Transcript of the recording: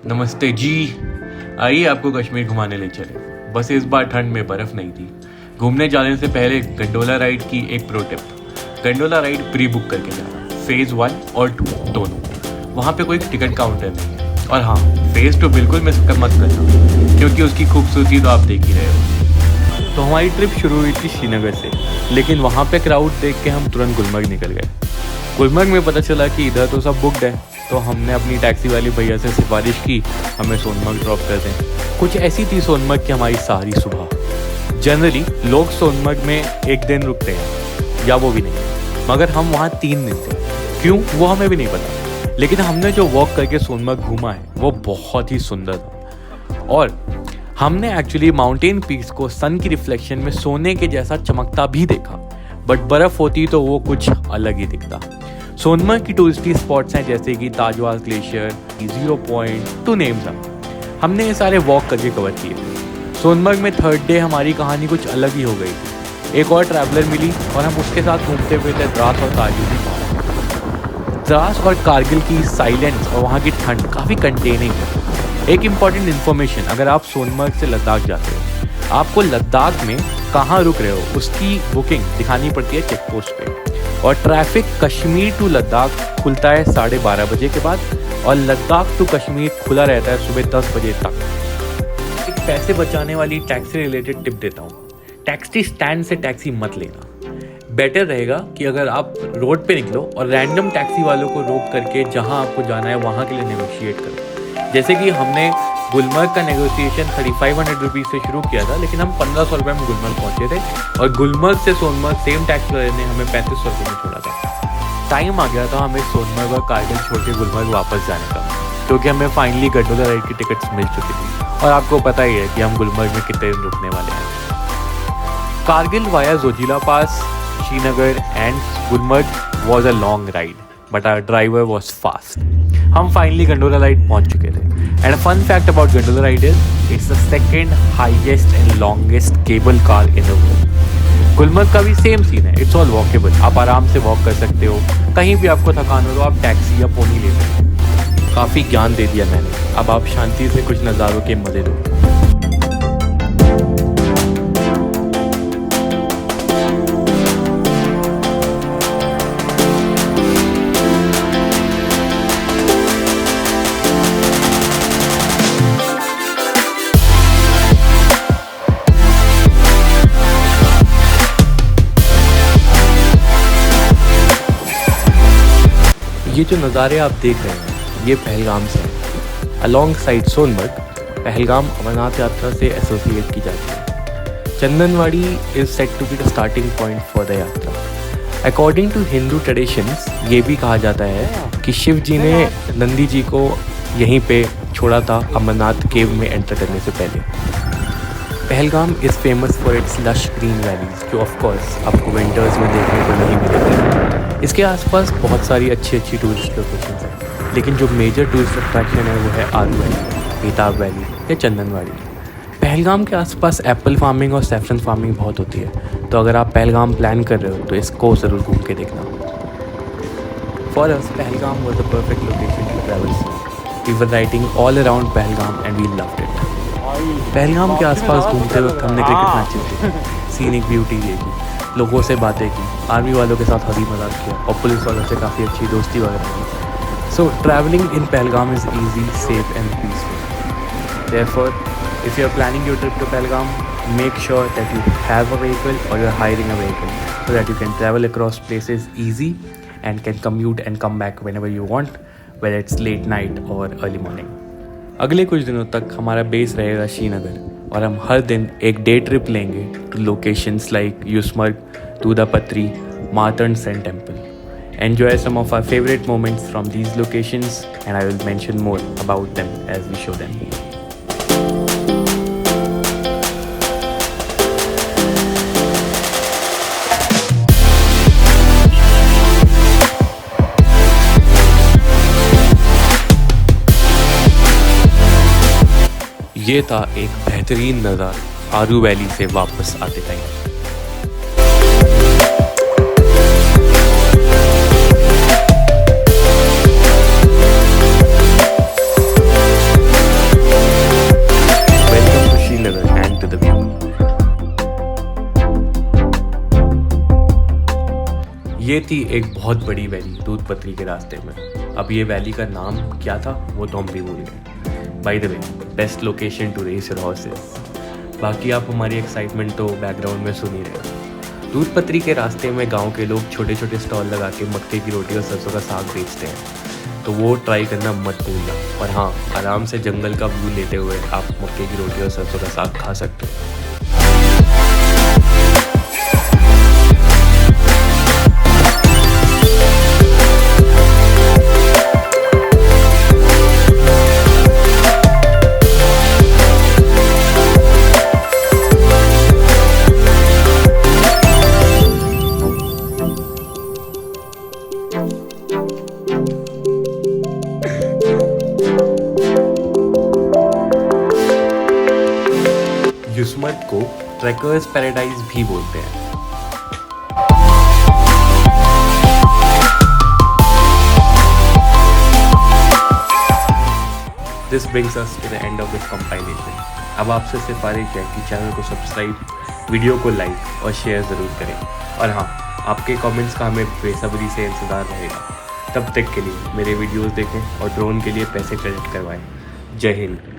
नमस्ते जी। आइए आपको कश्मीर घुमाने ले चले। बस इस बार ठंड में बर्फ नहीं थी। घूमने जाने से पहले गंडोला राइड की एक pro tip. Gondola ride pre book करके जाना, फेज 1 और 2 दोनों। वहाँ पे कोई टिकट काउंटर नहीं है। और हाँ, फेज 2 बिल्कुल मिस मत करना, क्योंकि उसकी खूबसूरती तो आप देख ही रहे हो। तो हमारी ट्रिप शुरू हुई थी श्रीनगर से, लेकिन वहाँ पे क्राउड देख के हम तुरंत गुलमर्ग निकल गए। गुलमर्ग में पता चला कि इधर तो सब बुकड है, तो हमने अपनी टैक्सी वाली भैया से सिफारिश की हमें सोनमर्ग ड्रॉप कर दें। कुछ ऐसी थी सोनमर्ग की हमारी सारी सुबह। जनरली लोग सोनमर्ग में एक दिन रुकते हैं या वो भी नहीं, मगर हम वहाँ 3 दिन थे। क्यों, वो हमें भी नहीं पता, लेकिन हमने जो वॉक करके सोनमर्ग घूमा है वो बहुत ही सुंदर था। और हमने एक्चुअली माउंटेन पीक्स को सन की रिफ्लेक्शन में सोने के जैसा चमकता भी देखा, बट बर्फ़ होती तो वो कुछ अलग ही दिखता। सोनमर्ग की टूरिस्टी स्पॉट्स हैं जैसे कि Thajiwas glacier, 0 point, to name some. हमने ये सारे वॉक करके कवर किए थे। सोनमर्ग में 3rd डे हमारी कहानी कुछ अलग ही हो गई थी। एक और ट्रैवलर मिली और हम उसके साथ घूमते हुए थे द्रास और कारगिल की पहाड़। द्रास और कारगिल की साइलेंस और वहाँ की ठंड काफ़ी कंटेनिंग है। एक इम्पॉर्टेंट इन्फॉर्मेशन, अगर आप सोनमर्ग से लद्दाख जाते हो, आपको लद्दाख में कहाँ रुक रहे हो उसकी बुकिंग दिखानी पड़ती है चेक पोस्ट पे। और ट्रैफिक कश्मीर टू लद्दाख खुलता है 12:30 बजे के बाद, और लद्दाख टू कश्मीर खुला रहता है सुबह 10 बजे तक। एक पैसे बचाने वाली टैक्सी रिलेटेड टिप देता हूँ। टैक्सी स्टैंड से टैक्सी मत लेना। बेटर रहेगा कि अगर आप रोड पे निकलो और रैंडम टैक्सी वालों को रोक करके जहाँ आपको जाना है वहाँ के लिए नेगोशिएट करो। जैसे कि हमने गुलमर्ग का नेगोशिएशन 3500 रुपीज़ से शुरू किया था, लेकिन हम 1500 रुपये में गुलमर्ग पहुँचे थे, और गुलमर्ग से सोनमर्ग सेम टैक्सी वाले ने हमें 3500 रुपये में छोड़ा था। टाइम आ गया था हमें सोनमर्ग और कारगिल छोड़ के गुलमर्ग वापस जाने का, क्योंकि हमें फाइनली गंडोला राइड की टिकट्स मिल चुकी थी, और आपको पता ही है कि हम गुलमर्ग में कितने दिन रुकने वाले हैं। Kargil via Zojila pass, Srinagar and Gulmarg was a long ride, but our driver was fast. हम फाइनली गंडोला राइड पहुंच चुके थे। And fun fact about gondola ride is it's the second highest and longest cable car in the world. Gulmarg का भी same scene है, it's all walkable. आप आराम से वॉक कर सकते हो, कहीं भी आपको थकान हो तो आप टैक्सी या पोनी ले सकते हो। काफ़ी ज्ञान दे दिया मैंने, अब आप शांति से कुछ नज़ारों के मज़े लो। ये जो नज़ारे आप देख रहे हैं ये पहलगाम से हैं। अलॉन्ग साइड सोनमर्ग, पहलगाम अमरनाथ यात्रा से एसोसिएट की जाती है। Chandanwari is set to be the starting point for the yatra. According to Hindu traditions ये भी कहा जाता है कि शिव जी ने नंदी जी को यहीं पे छोड़ा था अमरनाथ केव में एंटर करने से पहले। Pahalgam is famous for its lush green valleys, जो ऑफकोर्स आपको विंटर्स में देखने को नहीं मिलेगी। इसके आसपास बहुत सारी अच्छी टूरिस्ट लोकेशंस हैं, लेकिन जो मेजर टूरिस्ट अट्रैक्शन है वो है आरू वैली, बेताब वैली या चंदनवाड़ी। पहलगाम के आसपास एप्पल फार्मिंग और सैफरन फार्मिंग बहुत होती है, तो अगर आप पहलगाम प्लान कर रहे हो तो इसको ज़रूर घूम के देखना। For us Pahalgam was the perfect location to travel. We were riding all around Pahalgam and we loved it. Pahalgam के आसपास घूमते वक्त हमने क्रिकेट मैचेस देखे, सीनिक ब्यूटी देखी, लोगों से बातें की, आर्मी वालों के साथ हंसी मजाक किया, और पुलिस वालों से काफ़ी अच्छी दोस्ती वगैरह की। So travelling in Pahalgam is easy, safe and peaceful. Therefore if you are planning your trip to Pahalgam, make sure that you have a vehicle और you are hiring a vehicle, so that you can travel across places easy and can commute and come back whenever you want, whether it's late night or early morning. अगले कुछ दिनों तक हमारा base रहेगा श्रीनगर, और हम हर दिन एक डे ट्रिप लेंगे to locations like Yusmarg, Doodhpathri, Martand sun temple. Enjoy some of our favorite moments from these locations, and I will mention more about them as we show them. ये था एक बेहतरीन नज़ारा आरू वैली से वापस आते टाइम। ये थी एक बहुत बड़ी वैली दूध पत्री के रास्ते में। अब ये वैली का नाम क्या था वो तो हम भी भूल गए। By the way, best location to race your horses. बाकी आप हमारी एक्साइटमेंट तो बैकग्राउंड में सुन ही रहे हो। दूध पत्री के रास्ते में गांव के लोग छोटे छोटे स्टॉल लगा के मक्के की रोटी और सरसों का साग बेचते हैं, तो वो ट्राई करना मत भूलना। और हाँ, आराम से जंगल का व्यू लेते हुए आप मक्के की रोटी और सरसों का साग खा सकते हो। युसमर्ग को ट्रैकर्स पैराडाइज भी बोलते हैं। This brings us to the end of this compilation. अब आपसे सिफारिश है कि चैनल को सब्सक्राइब, वीडियो को लाइक और शेयर ज़रूर करें। और हाँ, आपके कमेंट्स का हमें बेसब्री से इंतज़ार रहेगा। तब तक के लिए मेरे वीडियोस देखें और ड्रोन के लिए पैसे क्रेडिट करवाएं। जय हिंद।